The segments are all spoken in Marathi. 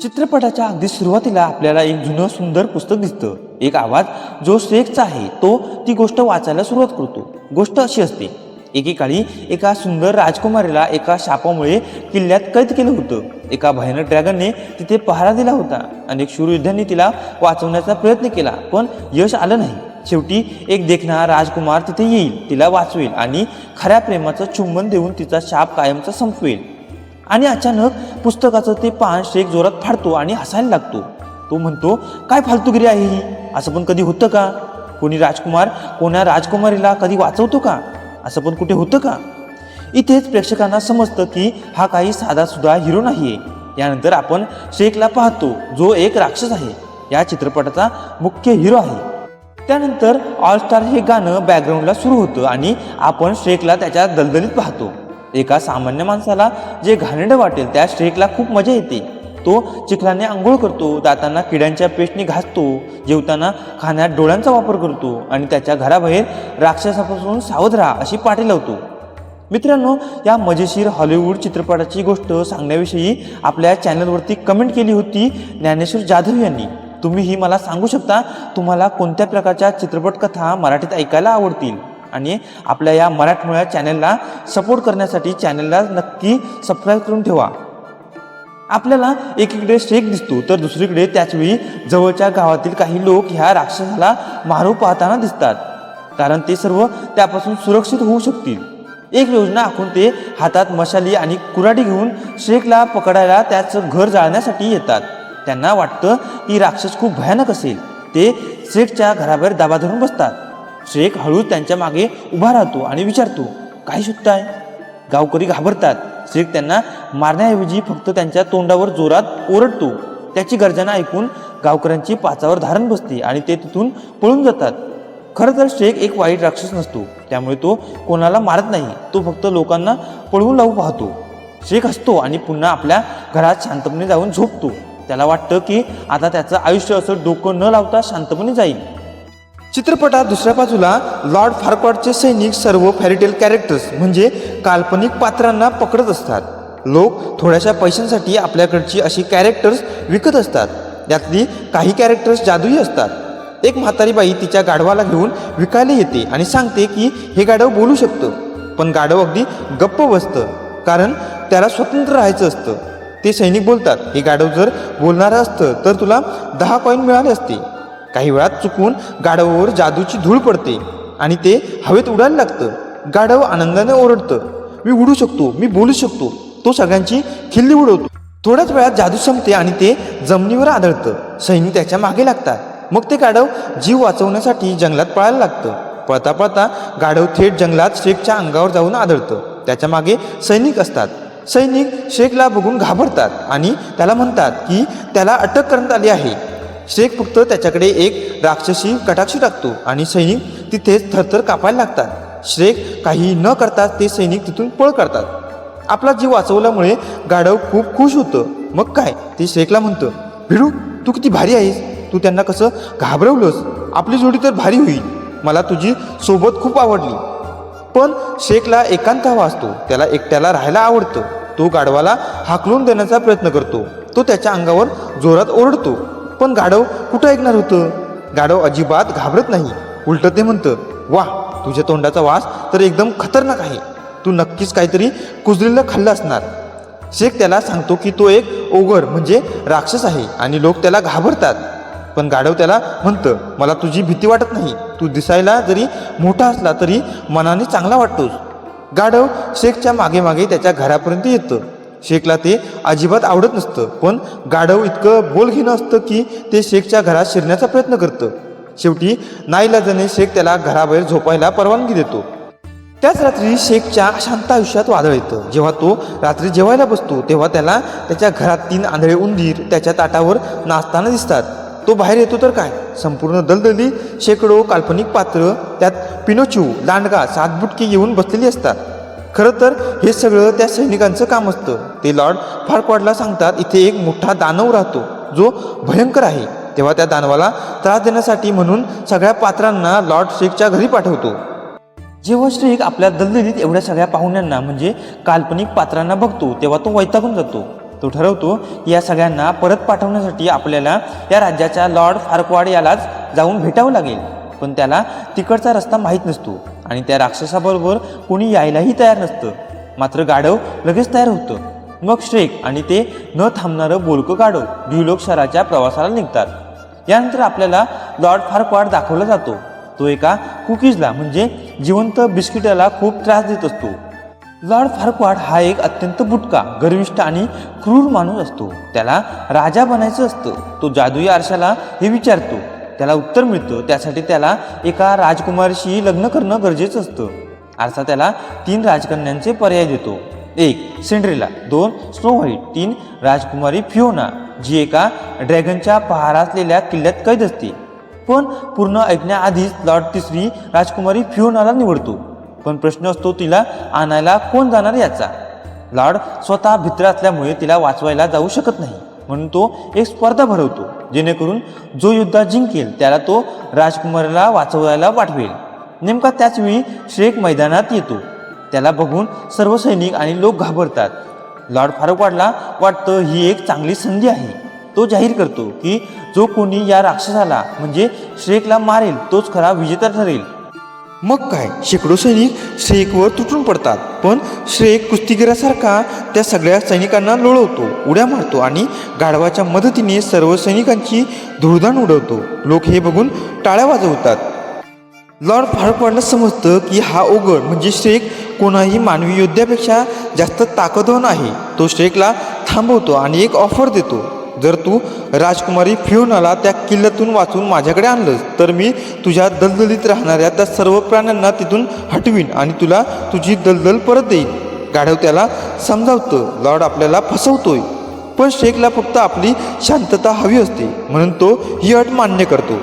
चित्रपटाच्या अगदी सुरुवातीला आपल्याला एक जुनं सुंदर पुस्तक दिसतं. एक आवाज जो शेखचा आहे तो ती गोष्ट वाचायला सुरुवात करतो. गोष्ट अशी असते, एकेकाळी एका सुंदर राजकुमारीला एका शापामुळे किल्ल्यात कैद केलं होतं. एका भयानक ड्रॅगनने तिथे पहारा दिला होता. अनेक शूरयोद्ध्यांनी तिला वाचवण्याचा प्रयत्न केला, पण यश आलं नाही. शेवटी एक देखणा राजकुमार तिथे येईल, तिला वाचवेल आणि खऱ्या प्रेमाचं चुंबन देऊन तिचा शाप कायमचा संपवेल. आणि अचानक पुस्तकाचं ते पान शेख जोरात फाडतो आणि हसायला लागतो. तो म्हणतो, काय फालतूगिरी आहे ही? असं पण कधी होतं का? कोणी राजकुमार कोणा राजकुमारीला कधी वाचवतो का? असं पण कुठे होतं का? इथेच प्रेक्षकांना समजतं की हा काही साधासुद्धा हिरो नाहीये. यानंतर आपण शेखला पाहतो, जो एक राक्षस आहे, या चित्रपटाचा मुख्य हिरो आहे. त्यानंतर ऑल स्टार हे गाणं बॅकग्राऊंडला सुरू होतं आणि आपण शेखला त्याच्या दलदलीत पाहतो. एका सामान्य माणसाला जे घाणेरडं वाटेल त्या शेखला खूप मजा येते. तो चिखलाने आंघोळ करतो, दातांना किड्यांच्या पेस्टने घासतो, जेवताना खाण्यात डोळ्यांचा वापर करतो आणि त्याच्या घराबाहेर राक्षसापासून सावध राहा अशी पाटी लावतो. मित्रांनो, या मजेशीर हॉलिवूड चित्रपटाची गोष्ट सांगण्याविषयी आपल्या चॅनलवरती कमेंट केली होती ज्ञानेश्वर जाधव यांनी. तुम्हीही मला सांगू शकता तुम्हाला कोणत्या प्रकारच्या चित्रपट कथा मराठीत ऐकायला आवडतील. आणि आपल्या या मराठमोळ्या चॅनलला सपोर्ट करण्यासाठी चॅनलला नक्की सबस्क्राईब करून ठेवा. आपल्याला एकीकडे शेख दिसतो तर दुसरीकडे त्याचवेळी जवळच्या गावातील काही लोक ह्या राक्षसाला मारू पाहताना दिसतात, कारण ते सर्व त्यापासून सुरक्षित होऊ शकतील. एक योजना आखून ते हातात मशाली आणि कुऱ्हाडी घेऊन शेखला पकडायला त्याचं घर जाळण्यासाठी येतात. त्यांना वाटतं की राक्षस खूप भयानक असेल. ते शेखच्या घराबाहेर दाबा धरून बसतात. शेख हळूच त्यांच्या मागे उभा राहतो आणि विचारतो, काय शोधताय? गावकरी घाबरतात. शेख त्यांना मारण्याऐवजी फक्त त्यांच्या तोंडावर जोरात ओरडतो. त्याची गर्जना ऐकून गावकऱ्यांची पाचावर धारण बसते आणि ते तिथून पळून जातात. खरं तर शेख एक वाईट राक्षस नसतो, त्यामुळे तो कोणाला मारत नाही. तो फक्त लोकांना पळवून लावू पाहतो. शेख हसतो आणि पुन्हा आपल्या घरात शांतपणे जाऊन झोपतो. त्याला वाटतं की आता त्याचं आयुष्य असं डोकं न लावता शांतपणे जाईल. चित्रपटात दुसऱ्या बाजूला लॉर्ड फार्क्वाटचे सैनिक सर्व फॅरीटेल कॅरेक्टर्स म्हणजे काल्पनिक पात्रांना पकडत असतात. लोक थोड्याशा पैशांसाठी आपल्याकडची अशी कॅरेक्टर्स विकत असतात. यातली काही कॅरेक्टर्स जादुई असतात. एक म्हातारी बाई तिच्या गाढवाला घेऊन विकायला येते आणि सांगते की हे गाढव बोलू शकतं. पण गाढव अगदी गप्प बसतं, कारण त्याला स्वतंत्र राहायचं असतं. ते सैनिक बोलतात, हे गाढव जर बोलणारं असतं तर तुला 10 कॉईन मिळाले असते. काही वेळात चुकून गाढवावर जादूची धूळ पडते आणि ते हवेत उडायला लागतं. गाढव आनंदाने ओरडतं, मी उडू शकतो, मी बोलू शकतो. तो सगळ्यांची खिल्ली उडवतो. थोड्याच वेळात जादू संपते आणि ते जमिनीवर आदळतं. सैनिक त्याच्या मागे लागतात. मग ते गाढव जीव वाचवण्यासाठी जंगलात पळायला लागतं. पळता पळता गाढव थेट जंगलात शेखच्या अंगावर जाऊन आदळतं. त्याच्या मागे सैनिक असतात. सैनिक शेखला बघून घाबरतात आणि त्याला म्हणतात की त्याला अटक करण्यात आली आहे. शेख फक्त त्याच्याकडे एक राक्षसी कटाक्ष टाकतो आणि सैनिक तिथेच थरथर कापायला लागतात. शेख काही न करताच ते सैनिक तिथून पळ काढतात. आपला जीव वाचवल्यामुळे गाढव खूप खुश होतं. मग काय, ते शेखला म्हणतं, भिडू तू किती भारी आहेस, तू त्यांना कसं घाबरवलंस. आपली जोडी तर भारी होईल. मला तुझी सोबत खूप आवडली. पण शेखला एकांत हवा असतो. त्याला एकट्याला राहायला आवडतं. तो गाढवाला हाकलून देण्याचा प्रयत्न करतो. तो त्याच्या अंगावर जोरात ओरडतो, पण गाढव कुठं ऐकणार होतं. गाढव अजिबात घाबरत नाही. उलट ते म्हणतं, वाह, तुझ्या तोंडाचा वास तर एकदम खतरनाक आहे. तू नक्कीच काहीतरी कुजलेलं खाल्लं असणार. शेख त्याला सांगतो की तो एक ओगर म्हणजे राक्षस आहे आणि लोक त्याला घाबरतात. पण गाढव त्याला म्हणतं, मला तुझी भीती वाटत नाही. तू दिसायला जरी मोठा असला तरी मनाने चांगला वाटतोस. गाढव शेखच्या मागे मागे त्याच्या घरापर्यंत येतं. शेखला ते अजिबात आवडत नसतं, पण गाढव इतकं बोलघेणं असतं की ते शेखच्या घरात शिरण्याचा प्रयत्न करतं. शेवटी नाईलाजाने शेख त्याला घराबाहेर झोपायला परवानगी देतो. त्याच रात्री शेखच्या शांत आयुष्यात वादळ येतं. जेव्हा तो रात्री जेवायला बसतो तेव्हा त्याला त्याच्या घरात 3 आंधळे उंदीर त्याच्या ताटावर नाचताना दिसतात. तो बाहेर येतो तर काय, संपूर्ण दलदली, शेकडो काल्पनिक पात्र, त्यात पिनोचिओ, लांडगा, 7 बुटके येऊन बसलेली असतात. खरं तर हे सगळं त्या सैनिकांचं काम असतं. ते लॉर्ड फार्क्वाटला सांगतात, इथे एक मोठा दानव राहतो जो भयंकर आहे. तेव्हा त्या दानवाला त्रास देण्यासाठी म्हणून सगळ्या पात्रांना लॉर्ड शेखच्या घरी पाठवतो. जेव्हा शेख आपल्या दलदलीत एवढ्या सगळ्या पाहुण्यांना म्हणजे काल्पनिक पात्रांना बघतो तेव्हा तो वैतागून जातो. तो ठरवतो की या सगळ्यांना परत पाठवण्यासाठी आपल्याला या राज्याच्या लॉर्ड फारक्वाड यालाच जाऊन भेटावं लागेल. पण त्याला तिकडचा रस्ता माहीत नसतो आणि त्या राक्षसाबरोबर कोणी यायलाही तयार नसतं. मात्र गाढव लगेच तयार होतं. मग श्रेक आणि ते न थांबणारं बोलकं गाढव ड्युलोक शहराच्या प्रवासाला निघतात. यानंतर आपल्याला लॉर्ड फारक्वाड दाखवला जातो. तो एका कुकीजला म्हणजे जिवंत बिस्किटाला खूप त्रास देत असतो. लॉर्ड फारक्वाड हा एक अत्यंत बुटका, गर्विष्ठ आणि क्रूर माणूस असतो. त्याला राजा बनायचं असतं. तो जादुई आरशाला हे विचारतो. त्याला उत्तर मिळतं. त्यासाठी त्याला एका राजकुमारीशी लग्न करणं गरजेचं असतं. आरसा त्याला 3 राजकन्यांचे पर्याय देतो. 1 सिंड्रेला, 2 स्नो व्हाईट, 3 राजकुमारी फिओना, जी एका ड्रॅगनच्या पहारा असलेल्या किल्ल्यात कैद असते. पण पूर्ण ऐकण्याआधीच लॉर्ड 3री राजकुमारी फिओनाला निवडतो. पण प्रश्न असतो तिला आणायला कोण जाणार याचा. लॉर्ड स्वतः भित्र असल्यामुळे तिला वाचवायला जाऊ शकत नाही. म्हणून तो एक स्पर्धा भरवतो, जेणेकरून जो युद्धात जिंकेल त्याला तो राजकुमारीला वाचवायला पाठवेल. नेमका त्याच वेळी श्रेक मैदानात येतो. त्याला बघून सर्व सैनिक आणि लोक घाबरतात. लॉर्ड फारक्वाडला वाटतं ही एक चांगली संधी आहे. तो जाहीर करतो की जो कोणी या राक्षसाला म्हणजे श्रेकला मारेल तोच खरा विजेता ठरेल. मग काय, शेकडो सैनिक श्रेकवर तुटून पडतात. पण श्रेक कुस्तीगिरासारखा त्या सगळ्या सैनिकांना लोळवतो, उड्या मारतो आणि गाढवाच्या मदतीने सर्व सैनिकांची धुळधाण उडवतो. लोक हे बघून टाळ्या वाजवतात. लॉर्ड फारक्वाडला समजतं की हा ओगड म्हणजे श्रेक कोणाही मानवी योद्ध्यापेक्षा जास्त ताकदवान आहे. तो श्रेकला थांबवतो आणि एक ऑफर देतो. जर तू राजकुमारी फिओनाला त्या किल्ल्यातून वाचून माझ्याकडे आणलंस तर मी तुझ्या दलदलीत राहणाऱ्या त्या सर्व प्राण्यांना तिथून हटवीन आणि तुला तुझी दलदल परत देईन. गाढव त्याला समजावतं लॉर्ड आपल्याला फसवतोय. पण श्रेकला फक्त आपली शांतता हवी असते, म्हणून तो ही अट मान्य करतो.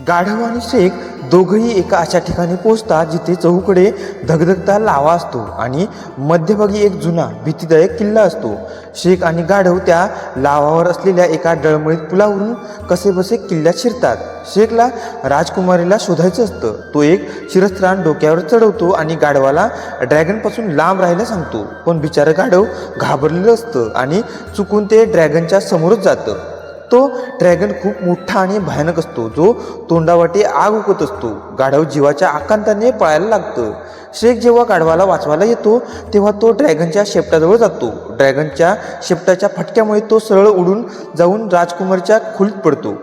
गाढव आणि श्रेक दोघंही एका अशा ठिकाणी पोहोचतात जिथे चहूकडे धगधगता लावा असतो आणि मध्यभागी एक जुना भीतीदायक किल्ला असतो. श्रेक आणि गाढव त्या लावावर असलेल्या एका डळमळीत पुलावरून कसेबसे किल्ल्यात शिरतात. श्रेकला राजकुमारीला शोधायचं असतं. तो एक शिरस्त्राण डोक्यावर चढवतो आणि गाढवाला ड्रॅगनपासून लांब राहायला सांगतो. पण बिचारं गाढव घाबरलेलं असतं आणि चुकून ते ड्रॅगनच्या समोरच जातं. तो ड्रॅगन खूप मोठा आणि भयानक असतो, जो तोंडावाटे आग उकत असतो. गाढव जीवाच्या आकांताने पळायला लागतं. श्रेक जेव्हा गाढवाला वाचवायला येतो तेव्हा तो ड्रॅगनच्या शेपटाजवळ जातो. ड्रॅगनच्या शेपटाच्या फटक्यामुळे तो सरळ उडून जाऊन राजकुमारीच्या खोलीत पडतो.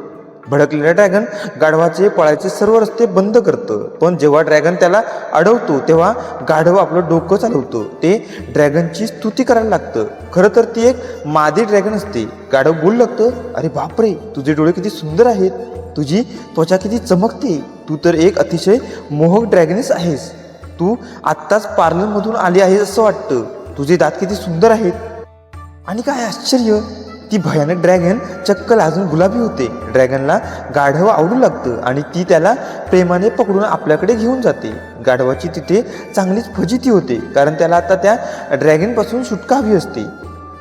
भडकलेला ड्रॅगन गाढवाचे पळायचे सर्व रस्ते बंद करतं. पण जेव्हा ड्रॅगन त्याला अडवतो तेव्हा गाढव आपलं डोकं चालवतं. ते ड्रॅगनची स्तुती करायला लागतं. खरं तर ती एक मादी ड्रॅगन असते. गाढव बोलू लागतं, अरे बापरे, तुझे डोळे किती सुंदर आहेत, तुझी त्वचा किती चमकते, तू तर एक अतिशय मोहक ड्रॅगनेस आहेस. तू आत्ताच पार्लरमधून आली आहेस असं वाटतं. तुझे दात किती सुंदर आहेत. आणि काय आश्चर्य, ती भयानक ड्रॅगन चक्क लाजून गुलाबी होते. ड्रॅगनला गाढव आवडू लागतं आणि ती त्याला प्रेमाने पकडून आपल्याकडे घेऊन जाते. गाढवाची तिथे चांगलीच फजिती होते, कारण त्याला आता त्या ड्रॅगनपासून सुटका हवी असते.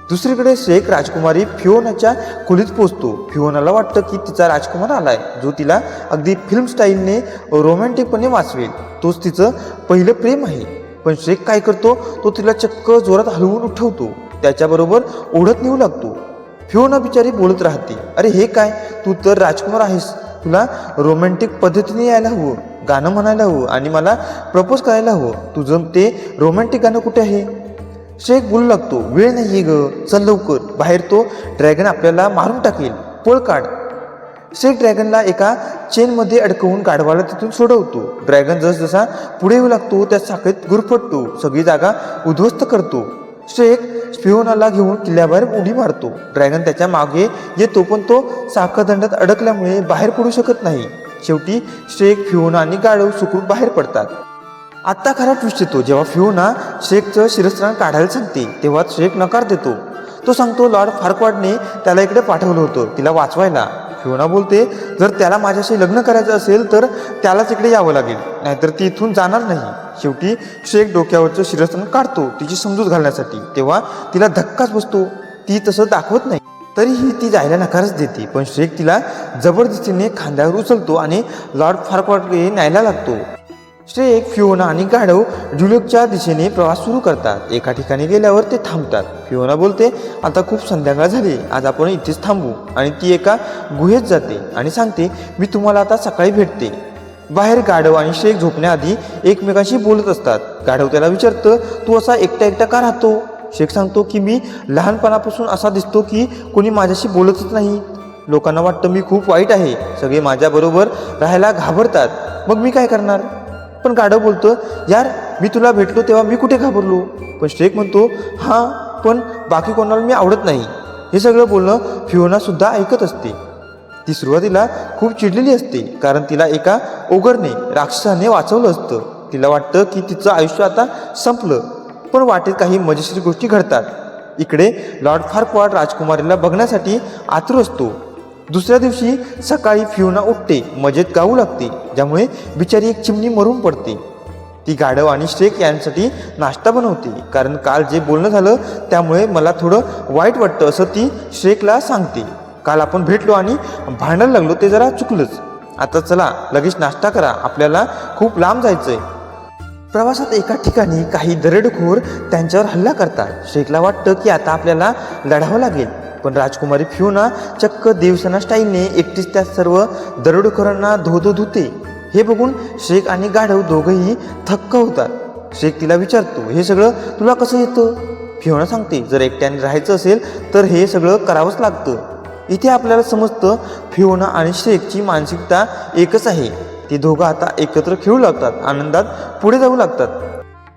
दुसरीकडे श्रेक राजकुमारी फिओनाच्या खोलीत पोचतो. फिओनाला वाटतं की तिचा राजकुमार आलाय, जो तिला अगदी फिल्म स्टाईलने रोमॅन्टिकपणे वाचवेल. तोच तिचं पहिलं प्रेम आहे. पण श्रेक काय करतो, तो तिला चक्क जोरात हलवून उठवतो. त्याच्याबरोबर ओढत नेऊ लागतो. फिओना बिचारी बोलत राहते, अरे हे काय, तू तर राजकुमार आहेस, तुला रोमॅन्टिक पद्धतीने यायला हवं, गाणं म्हणायला हवं आणि मला प्रपोज करायला हवं. तुझं ते रोमॅन्टिक गाणं कुठे आहे. श्रेक बोलू लागतो, वेळ नाही ग, चल लवकर, बाहेर तो ड्रॅगन आपल्याला मारून टाकेल, पळ काढ. श्रेक ड्रॅगनला एका चेनमध्ये अडकवून गाढवाला तिथून सोडवतो. ड्रॅगन जसजसा पुढे येऊ लागतो त्या साखळीत गुरफटतो, सगळी जागा उद्ध्वस्त करतो. श्रेक फिओनाला घेऊन किल्ल्याबाहेर उडी मारतो. ड्रॅगन त्याच्या मागे येतो, पण तो साखळदंडात अडकल्यामुळे बाहेर पडू शकत नाही. शेवटी श्रेक, फिओना आणि गाढव सुखरूप बाहेर पडतात. आत्ता खरा ट्विस्ट येतो. जेव्हा फिओना श्रेकचं शिरस्त्राण काढायला सांगते तेव्हा श्रेक नकार देतो. तो सांगतो लॉर्ड फारक्वाडने त्याला इकडे पाठवलं होतं तिला वाचवायला. फिओना बोलते, जर त्याला माझ्याशी लग्न करायचं असेल तर त्यालाच इकडे यावं लागेल, नाहीतर ती इथून जाणार नाही. शेवटी श्रेक डोक्यावरचं शिरस्त्राण काढतो तिची समजूत घालण्यासाठी. तेव्हा तिला धक्काच बसतो. ती तसं दाखवत नाही, तरीही ती जायला नकारच देते. पण श्रेक तिला जबरदस्तीने खांद्यावर उचलतो आणि लॉर्ड फारक्वाडकडे न्यायला लागतो. श्रेक, फिओना आणि गाढव ड्युलकच्या दिशेने प्रवास सुरू करतात. एका ठिकाणी गेल्यावर ते थांबतात. फिओना बोलते, आता खूप संध्याकाळ झाली, आज आपण इथेच थांबू. आणि ती एका गुहेत जाते आणि सांगते, मी तुम्हाला आता सकाळी भेटते. बाहेर गाढव आणि श्रेक झोपण्याआधी एकमेकांशी बोलत असतात. गाढव त्याला विचारतं, तू असा एकटा एकटा का राहतो? श्रेक सांगतो की मी लहानपणापासून असा दिसतो की कोणी माझ्याशी बोलतच नाही. लोकांना वाटतं मी खूप वाईट आहे, सगळे माझ्याबरोबर राहायला घाबरतात, मग मी काय करणार? पण गाढव बोलतो, यार मी तुला भेटलो तेव्हा मी कुठे घाबरलो? पण श्रेक म्हणतो, हां पण बाकी कोणाला मी आवडत नाही. हे सगळं बोलणं फिओना सुद्धा ऐकत असते. ती सुरुवातीला खूप चिडलेली असते, कारण तिला एका ओगरने, राक्षसाने वाचवलं असतं. तिला वाटतं की तिचं आयुष्य आता संपलं. पण वाटेत काही मजेशीर गोष्टी घडतात. इकडे लॉर्ड फार्क्वाड राजकुमारीला बघण्यासाठी आतुर असतो. दुसऱ्या दिवशी सकाळी फिओना उठते, मजेत गाऊ लागते, ज्यामुळे बिचारी एक चिमणी मरून पडते. ती गाढव आणि श्रेक यांसाठी नाश्ता बनवते, कारण काल जे बोलणं झालं त्यामुळे मला थोडं वाईट वाटतं असं ती श्रेकला सांगते. काल आपण भेटलो आणि भांडायला लागलो ते जरा चुकलंच. आता चला लगेच नाश्ता करा, आपल्याला खूप लांब जायचंय. प्रवासात एका ठिकाणी काही दरोडेखोर त्यांच्यावर हल्ला करतात. श्रेकला वाटतं की आता आपल्याला लढावं लागेल. पण राजकुमारी फिओना चक्क देवसेना स्टाईलने एकटीच त्या सर्व दरोडेखोरांना धोधो धुते. हे बघून श्रेक आणि गाढव दोघंही थक्क होतात. श्रेक तिला विचारतो, हे सगळं तुला कसं येतं? फिओना सांगते, जर एकट्याने राहायचं असेल तर हे सगळं करावंच लागतं. इथे आपल्याला समजतं फिओना आणि श्रेकची मानसिकता एकच आहे. ते दोघं आता एकत्र खेळू लागतात, आनंदात पुढे जाऊ लागतात.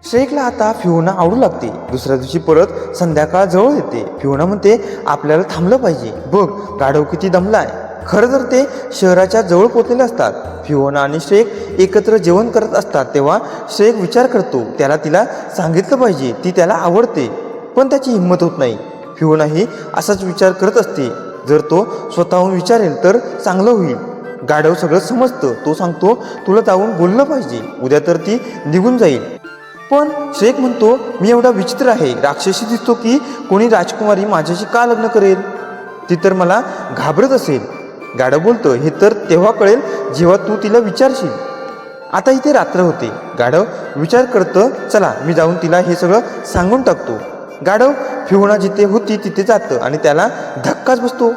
श्रेकला आता फिओना आवडू लागते. दुसऱ्या दिवशी परत संध्याकाळ जवळ येते. फिओना म्हणते, आपल्याला थांबलं पाहिजे, बघ गाढव किती दमलाय. खरं तर ते शहराच्या जवळ पोचलेले असतात. फिओना आणि श्रेक एकत्र जेवण करत असतात तेव्हा श्रेक विचार करतो, त्याला तिला सांगितलं पाहिजे, ती त्याला आवडते. पण त्याची हिंमत होत नाही. फिओनाही असाच विचार करत असते, जर तो स्वतःहून विचारेल तर चांगलं होईल. गाढव सगळं समजतं. तो सांगतो, तुला जाऊन बोललं पाहिजे, उद्या तर ती निघून जाईल. पण श्रेक म्हणतो, मी एवढा विचित्र आहे, राक्षसी दिसतो की कोणी राजकुमारी माझ्याशी का लग्न करेल? ती तर मला घाबरत असेल. गाढव बोलतो, हे तर तेव्हा कळेल जेव्हा तू तिला विचारशील. आता इथे रात्र होते. गाढव विचार करतं, चला मी जाऊन तिला हे सगळं सांगून टाकतो. गाढव फिओना जिथे होती तिथे जातं आणि त्याला धक्काच बसतो.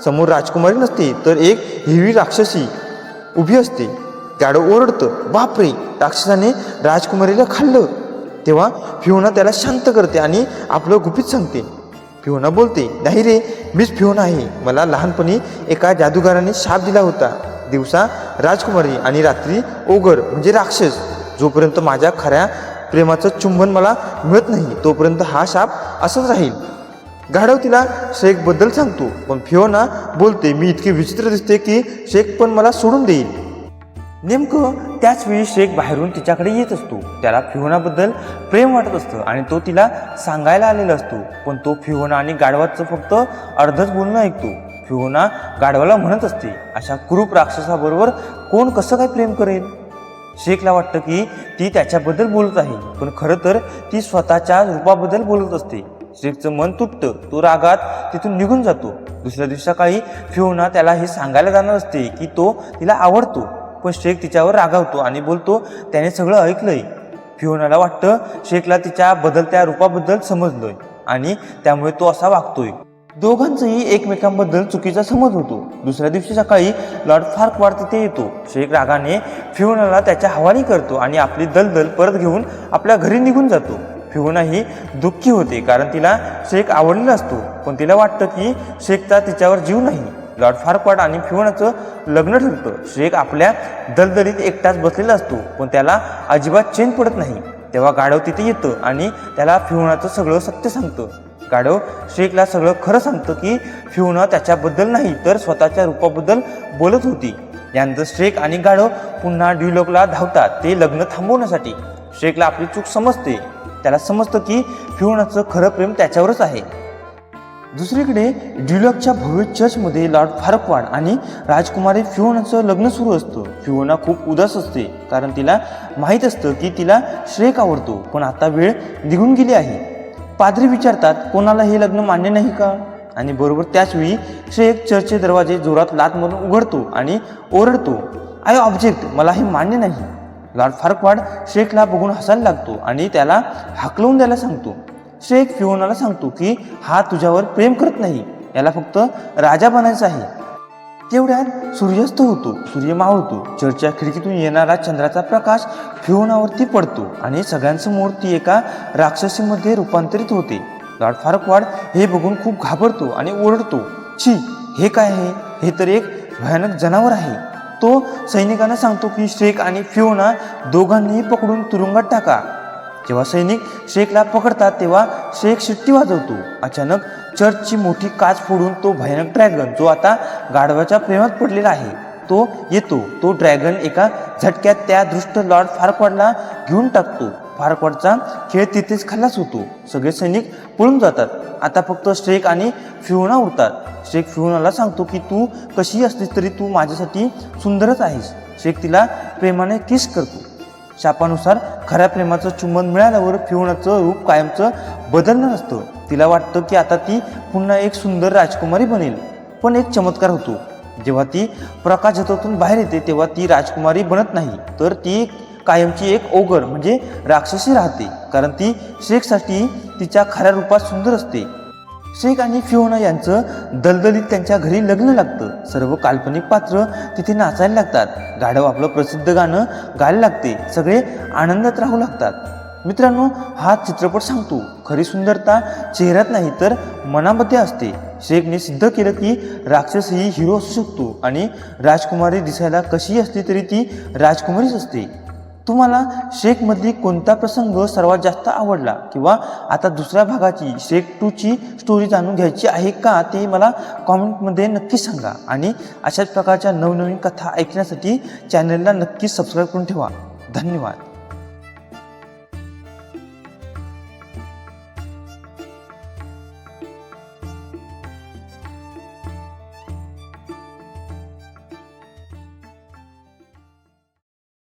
समोर राजकुमारी नसते तर एक हिरवी राक्षसी उभी असते. गाढव ओरडतं, बापरे, राक्षसाने राजकुमारीला खाल्लं. तेव्हा फिओना त्याला शांत करते आणि आपलं गुपित सांगते. फिओना बोलते, नाही रे, मीच फिओना आहे. मला लहानपणी एका जादूगाराने शाप दिला होता. दिवसा राजकुमारी आणि रात्री ओगर म्हणजे राक्षस. जोपर्यंत माझ्या खऱ्या प्रेमाचं चुंबन मला मिळत नाही तोपर्यंत हा शाप असंच राहील. गाढव तिला श्रेकबद्दल सांगतो, पण फिओना बोलते, मी इतकी विचित्र दिसते की श्रेक पण मला सोडून देईल. नेमकं त्याच वेळी श्रेक बाहेरून तिच्याकडे येत असतो. त्याला फिओनाबद्दल प्रेम वाटत असतं आणि तो तिला सांगायला आलेला असतो. पण तो फिओना आणि गाढवाचं फक्त अर्धच बोलणं ऐकतो. फिओना गाढवाला म्हणत असते, अशा कुरूप राक्षसाबरोबर कोण कसं काय प्रेम करेल? श्रेकला वाटतं की ती त्याच्याबद्दल बोलत आहे, पण खरं तर ती स्वतःच्या रूपाबद्दल बोलत असते. श्रेकचं मन तुटतं. तो रागात तिथून निघून जातो. दुसऱ्या दिवशी सकाळी फिओना त्याला हे सांगायला जाणार असते की तो तिला आवडतो. पण श्रेक तिच्यावर रागावतो आणि बोलतो, त्याने सगळं ऐकलंय. फिओनाला वाटतं श्रेकला तिच्या बदलत्या रूपाबद्दल समजलंय आणि त्यामुळे तो असा वागतोय. दोघांचंही एकमेकांबद्दल चुकीचा समज होतो. दुसऱ्या दिवशी सकाळी लॉर्ड फार्क्वाड तिथे येतो. श्रेक रागाने फिओनाला त्याच्या हवाली करतो आणि आपली दलदल परत घेऊन आपल्या घरी निघून जातो. फिओना ही दुःखी होते, कारण तिला श्रेक आवडलेला असतो. पण तिला वाटतं की श्रेकचा तिच्यावर जीव नाही. लॉर्ड फार्क्वाड आणि फिओनाचं लग्न ठरतं. श्रेक आपल्या दलदलीत एकटाच बसलेला असतो, पण त्याला अजिबात चैन पडत नाही. तेव्हा गाढव तिथे येतं आणि त्याला फिओनाचं सगळं सत्य सांगतं. गाढव श्रेकला सगळं खरं सांगतं की फिओना त्याच्याबद्दल नाही तर स्वतःच्या रूपाबद्दल बोलत होती. यानंतर श्रेक आणि गाढव पुन्हा ड्युलकला धावतात, ते लग्न थांबवण्यासाठी. श्रेकला आपली चूक समजते. त्याला समजतं की फिओनाचं खरं प्रेम त्याच्यावरच आहे. दुसरीकडे ड्युलकच्या भव्य चर्चमध्ये लॉर्ड फार्क्वाड आणि राजकुमारी फिओनाचं लग्न सुरू असतं. फिओना खूप उदास असते, कारण तिला माहीत असतं की तिला श्रेक आवडतो, पण आता वेळ निघून गेली आहे. पाद्री विचारतात, कोणाला हे लग्न मान्य नाही का? आणि बरोबर त्याचवेळी श्रेक चर्चचे दरवाजे जोरात लाथ मारून उघडतो आणि ओरडतो, आय ऑब्जेक्ट, मला हे मान्य नाही. लॉर्ड फार्क्वाड श्रेकला बघून हसायला लागतो आणि त्याला हाकलवून द्यायला सांगतो. श्रेक फिओनाला सांगतो की हा तुझ्यावर प्रेम करत नाही, याला फक्त राजा बनायचं आहे. तेवढ्यात सूर्यास्त होतो, सूर्य मावळतो. चर्चच्या खिडकीतून येणारा चंद्राचा प्रकाश फिओनावरती पडतो आणि सगळ्यांसमोर ती एका राक्षसीमध्ये रूपांतरित होते. लॉर्ड फार्क्वाड हे बघून खूप घाबरतो आणि ओरडतो, छी, हे काय आहे? हे तर एक भयानक जनावर आहे. तो सैनिकांना सांगतो की श्रेक आणि फिओना दोघांनीही पकडून तुरुंगात टाका. जेव्हा सैनिक श्रेकला पकडतात तेव्हा श्रेक शिट्टी वाजवतो. अचानक चर्चची मोठी काच फोडून तो भयानक ड्रॅगन, जो आता गाढवाच्या प्रेमात पडलेला आहे, तो येतो. तो ड्रॅगन एका झटक्यात त्या दुष्ट लॉर्ड फार्क्वाडला घेऊन टाकतो. फार्क्वाडचा खेळ तिथेच खलास होतो. सगळे सैनिक पळून जातात. आता फक्त श्रेक आणि फिओना उरतात. श्रेक फिओनाला सांगतो की तू कशीही असलीस तरी तू माझ्यासाठी सुंदरच आहेस. श्रेक तिला प्रेमाने किस करतो. शापानुसार खऱ्या प्रेमाचं चुंबन मिळाल्यावर फिओनाचं रूप कायमचं बदलणार असतं. तिला वाटतं की आता ती पुन्हा एक सुंदर राजकुमारी बनेल. पण एक चमत्कार होतो. जेव्हा ती प्रकाशझोतातून बाहेर येते तेव्हा ती राजकुमारी बनत नाही, तर ती कायमची एक ओगर म्हणजे राक्षसी राहते. कारण ती श्रेकसाठी तिच्या खऱ्या रूपात सुंदर असते. श्रेक आणि फिओना यांचं दलदलीत त्यांच्या घरी लग्न लागतं. सर्व काल्पनिक पात्र तिथे नाचायला लागतात. गाढव आपलं प्रसिद्ध गाणं गायला लागते. सगळे आनंदात राहू लागतात. मित्रांनो, हा चित्रपट सांगतो खरी सुंदरता चेहऱ्यात नाही तर मनामध्ये असते. श्रेकने सिद्ध केलं की राक्षस ही हिरो असू शकतो आणि राजकुमारी दिसायला कशीही असली तरी ती राजकुमारीच असते. तुम्हाला श्रेकमधली कोणता प्रसंग सर्वात जास्त आवडला किंवा आता दुसऱ्या भागाची श्रेक 2 ची स्टोरी जाणून घ्यायची आहे का, ते मला कॉमेंटमध्ये नक्की सांगा. आणि अशाच प्रकारच्या नवनवीन कथा ऐकण्यासाठी चॅनलला नक्की सबस्क्राईब करून ठेवा. धन्यवाद.